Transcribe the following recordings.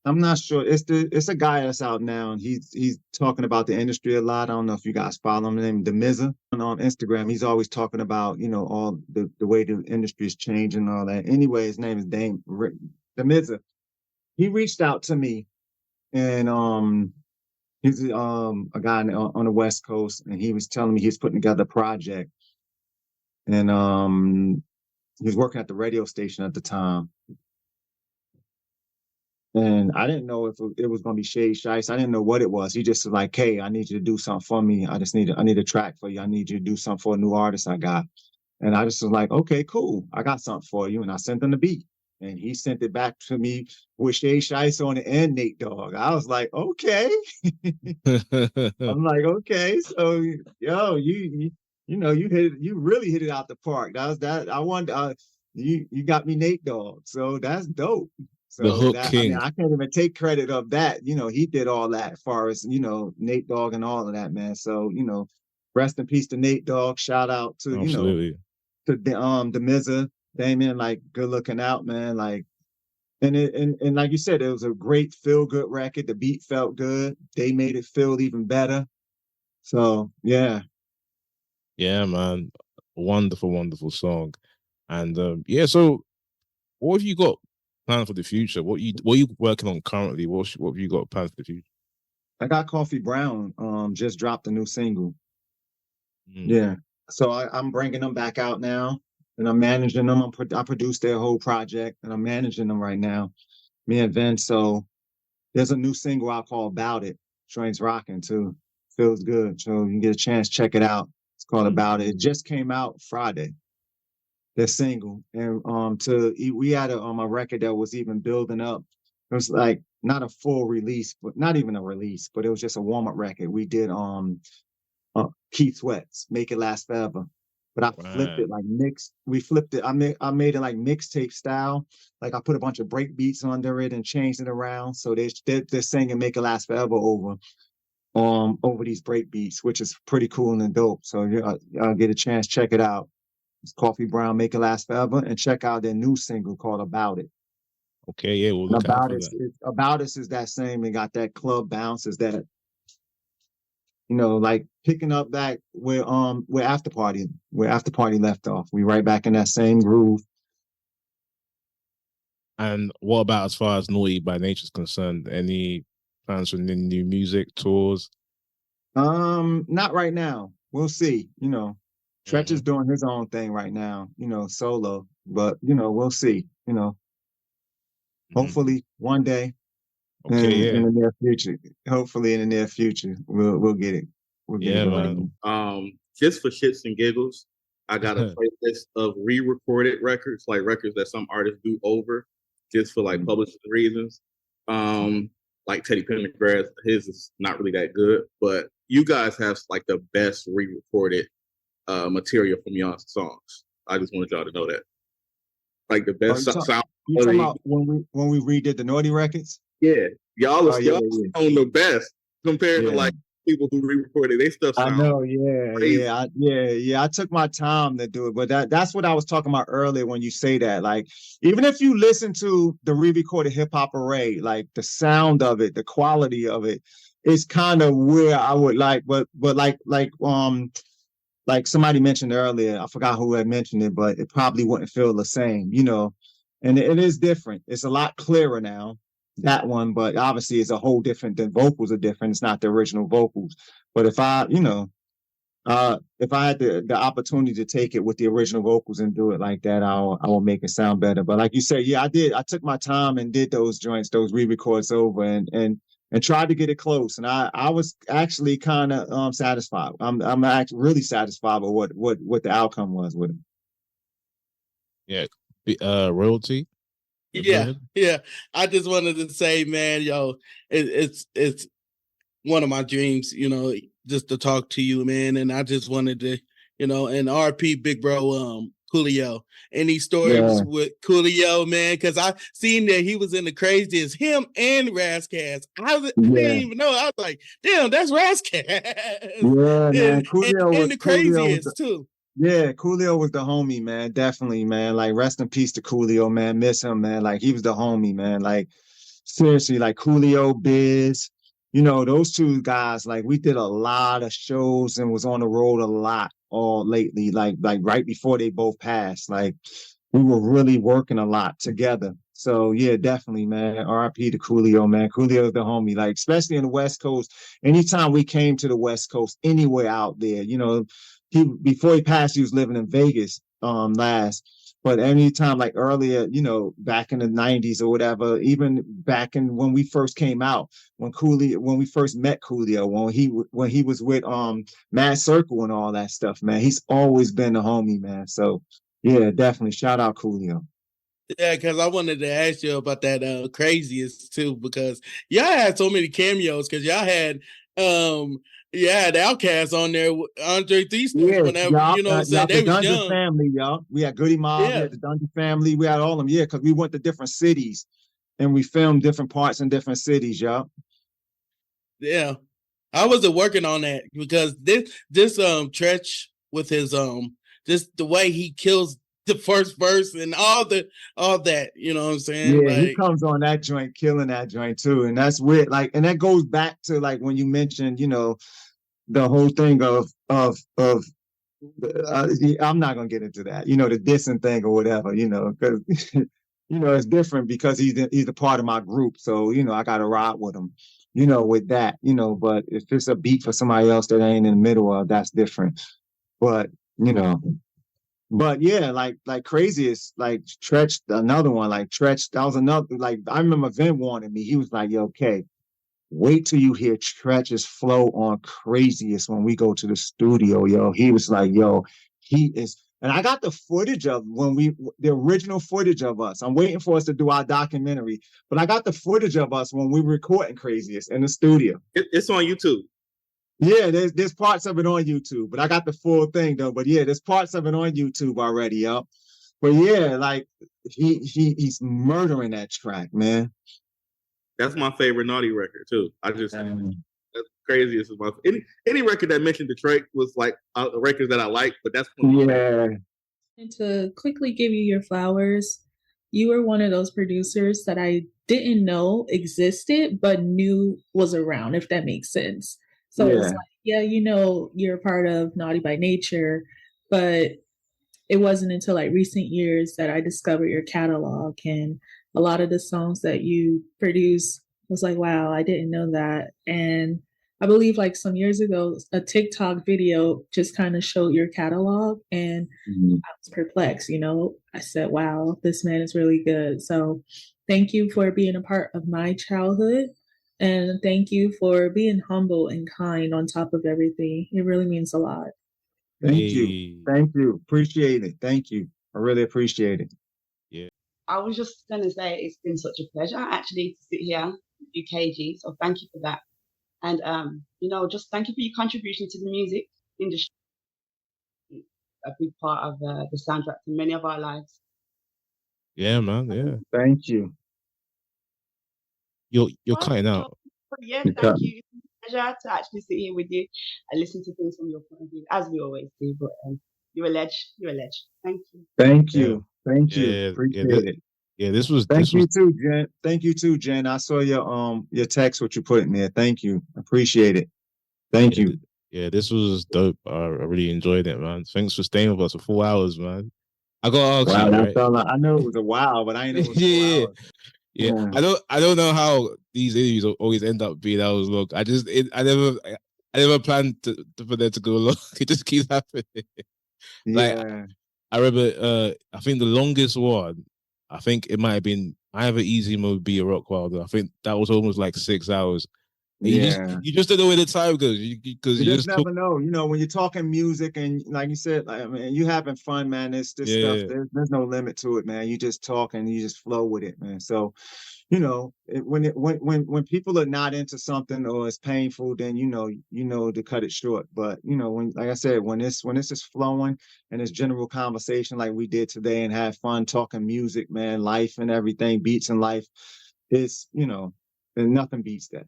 I'm not sure. It's a guy that's out now, and he's talking about the industry a lot. I don't know if you guys follow him. Named Demiza on Instagram. He's always talking about all the way the industry is changing and all that. Anyway, his name is Demiza. He reached out to me, and he's a guy on the West Coast, and he was telling me he's putting together a project, and he was working at the radio station at the time. And I didn't know if it was going to be Shade Sheist. I didn't know what it was. He just was like, "Hey, I need you to do something for me. I need a track for you. I need you to do something for a new artist I got." And I just was like, "Okay, cool. I got something for you." And I sent him the beat. And he sent it back to me with Shade Sheist on it and Nate Dogg. I was like, "Okay." I'm like, "Okay." So, yo, you really hit it out the park. That was that. I want you got me Nate Dogg. So that's dope. The So Hook that, I mean, King. I can't even take credit of that. He did all that as far as, Nate Dogg and all of that, man. So, rest in peace to Nate Dogg. Shout out to, Absolutely. to the Mizza, Damien, like good looking out, man. Like, and like you said, it was a great feel good record. The beat felt good. They made it feel even better. So yeah. Yeah, man. Wonderful, wonderful song. And yeah, so what have you got planned for the future? What are you working on currently? What have you got planned for the future? I got Coffee Brown. Just dropped a new single. Mm. Yeah. So I'm bringing them back out now, and I'm managing them. I produced their whole project, and I'm managing them right now. Me and Vince. So there's a new single I call About It. Train's rocking too. Feels good. So you get a chance, check it out. It's called About It. It just came out Friday. Their single, and we had a record that was even building up. It was like not a full release, but not even a release, but it was just a warm up record. We did Keith Sweat's Make It Last Forever. But I flipped Right. it like mixed. We flipped it. I made it like mixtape style. Like I put a bunch of break beats under it and changed it around. So they're singing Make It Last Forever over these break beats, which is pretty cool and dope. So y'all get a chance, check it out. It's Coffee Brown, Make It Last Forever, and check out their new single called About It. Okay, yeah, we'll And look out for that. About It is that same. It got that club bounce. Is that like picking up back where After Party left off. We right back in that same groove. And what about as far as Naughty by Nature is concerned? Any plans for any new music tours? Not right now. We'll see. Tretch is Mhm. doing his own thing right now. Solo. But we'll see. Mhm. Hopefully one day Okay, in yeah, the near future. Hopefully in the near future we'll get it. We'll get it yeah, going man. again. Just for shits and giggles, I got a playlist of re-recorded records, like records that some artists do over, just for like publishing reasons. Like Teddy Pendergrass, his is not really that good, but you guys have like the best re-recorded material from y'all songs. I just wanted y'all to know that, like the Oh, best sound you talking quality. about when we redid the Naughty records? Yeah, y'all Oh are yeah, y'all yeah, on the best compared to yeah. like people who re-recorded. They stuff I sound know, yeah, crazy. yeah. I took my time to do it, but that's what I was talking about earlier when you say that. Like, even if you listen to the re-recorded Hip Hop Array, like the sound of it, the quality of it, is kind of where I would like, but like somebody mentioned earlier, I forgot who had mentioned it, but it probably wouldn't feel the same. And it is different. It's a lot clearer now, that one, but obviously it's a whole different. The vocals are different. It's not the original vocals. But if I had the opportunity to take it with the original vocals and do it like that, I will make it sound better. But like you said, yeah, I did. I took my time and did those joints, those re-records over, and tried to get it close. And I was actually kind of satisfied. I'm actually really satisfied with what the outcome was with it. Yeah, royalty. Go Yeah, ahead. yeah. I just wanted to say, man, yo, it's one of my dreams, just to talk to you, man. And I just wanted to, and RP Big Bro Coolio. Any stories Yeah, with Coolio, man? Because I seen that he was in the craziest, him and Razzcast. I didn't yeah, even know. I was like, damn, that's Razzcast. yeah, man. and the Coolio was craziest too. Yeah, Coolio was the homie, man. Definitely, man. Like, rest in peace to Coolio, man. Miss him, man. Like, he was the homie, man. Like, seriously, like Coolio, Biz, you know, those two guys, like we did a lot of shows and was on the road a lot all lately, like right before they both passed. Like we were really working a lot together. So yeah, definitely, man. RIP to Coolio, man. Coolio's the homie, like especially in the West Coast. Anytime we came to the West Coast, anywhere out there, you know, he before he passed, he was living in Vegas last. But anytime like earlier, you know, back in the 90s or whatever, even back in when we first came out, when we first met Coolio, when he was with Mad Circle and all that stuff, man, he's always been the homie, man. So yeah, definitely shout out Coolio. Yeah, because I wanted to ask you about that craziest too, because y'all had so many cameos, because y'all had Outkast on there, Andre Three Stars, Yeah, whenever, you know what I'm saying, the they was Dungeon young. family, y'all. We had Goody Mob, we Yeah. had the Dungeon family, we had all of them, yeah, because we went to different cities and we filmed different parts in different cities, y'all. Yeah. I wasn't working on that because this Tretch with his just the way he kills the first verse and all that, you know what I'm saying? Yeah, he Like, comes on that joint, killing that joint too. And that's weird. Like, and that goes back to like when you mentioned, you know, the whole thing of I'm not gonna get into that, you know, the dissing thing or whatever, you know, because you know it's different because he's a part of my group, so you know I got to ride with him, you know, with that, you know. But if it's a beat for somebody else that ain't in the middle of, that's different. But you know, but yeah, like craziest, like Tretch, another one, like Tretch, that was another. Like I remember Vin warning me, he was like, "Yo, okay, wait till you hear Tretch's flow on Craziest when we go to the studio, yo." He was like, yo, he is. And I got the footage of the original footage of us. I'm waiting for us to do our documentary, but I got the footage of us when we were recording Craziest in the studio. It's on YouTube. Yeah, there's parts of it on YouTube, but I got the full thing though. But yeah, there's parts of it on YouTube already, yo. But yeah, like he's murdering that track, man. That's my favorite Naughty record too. That's Craziest is my any record that mentioned Detroit was like a record that I like, but that's yeah. And to quickly give you your flowers, you were one of those producers that I didn't know existed, but knew was around, if that makes sense. So it's like, yeah, you know, you're a part of Naughty by Nature, but it wasn't until like recent years that I discovered your catalog, and a lot of the songs that you produce was like, wow, I didn't know that. And I believe like some years ago, a TikTok video just kind of showed your catalog, and I was perplexed, you know. I said, wow, this man is really good. So thank you for being a part of my childhood. And thank you for being humble and kind on top of everything. It really means a lot. Thank you. Thank you. Appreciate it. Thank you. I really appreciate it. Yeah. I was just going to say it's been such a pleasure actually to sit here with you, KG. So thank you for that. And, you know, just thank you for your contribution to the music industry. A big part of the soundtrack to many of our lives. Yeah, man. Yeah. Thank you. You're cutting out. Yeah, thank you. It's a pleasure to actually sit here with you and listen to things from your point of view, as we always do. But you're a ledge. You're a ledge. Thank you. Thank you. Thank you. Appreciate it. Yeah, this was. Thank you too, Jen. Thank you too, Jen. I saw your text, what you put in there. Thank you. Appreciate it. Thank you. Yeah, this was dope. I really enjoyed it, man. Thanks for staying with us for 4 hours, man. I got to ask you, right? I know it was a while, but I didn't know it was 4 hours. Yeah. I don't know how these interviews always end up being hours long. I never planned for them to go long. It just keeps happening. Like I remember, I think the longest one, I think it might have been I Have an Easy Mode Be a Rock Wilder. I think that was almost like 6 hours. You just don't know where the time goes because you just never know. You know, when you're talking music and like you said, like, I mean, you having fun, man. This stuff. There's no limit to it, man. You just talk and you just flow with it, man. So, you know, when people are not into something or it's painful, then you know to cut it short. But you know, when like I said, when this is flowing and it's general conversation like we did today and have fun talking music, man, life and everything, beats in life, it's and nothing beats that.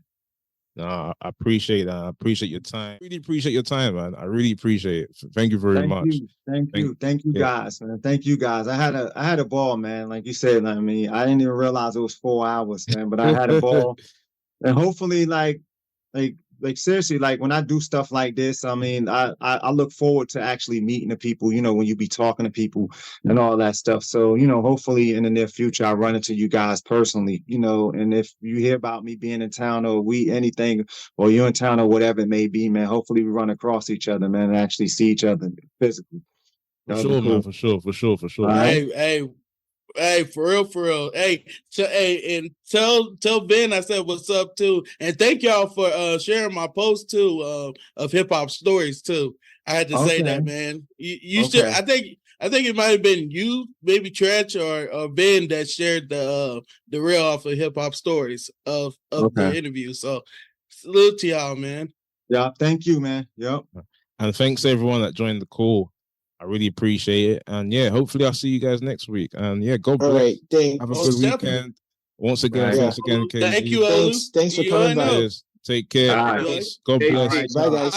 No, I appreciate that. I appreciate your time. Really appreciate your time, man. I really appreciate it. Thank you very much. Thank you, guys, man. Thank you, guys. I had a ball, man. Like you said, I mean, I didn't even realize it was 4 hours, man. But I had a ball, and hopefully, like seriously, like when I do stuff like this, I mean, I look forward to actually meeting the people, you know, when you be talking to people and all that stuff. So, you know, hopefully in the near future, I run into you guys personally, you know, and if you hear about me being in town or anything, or you're in town or whatever it may be, man, hopefully we run across each other, man, and actually see each other physically. For sure, man. For sure. All right? Hey, for real. Hey, and tell Ben I said what's up too, and thank y'all for sharing my post too of hip hop stories too. I had to say that, man. You should. I think it might have been you, maybe Tretch or Ben that shared the reel off of hip hop stories of the interview. So salute to y'all, man. Yeah, thank you, man. Yep. And thanks to everyone that joined the call. I really appreciate it. And yeah, hopefully I'll see you guys next week. And yeah, God bless. All right, have a good weekend. Once again, KG. Thank you, Olu. Thanks for coming by. Take care. All right. God bless. Bye, guys.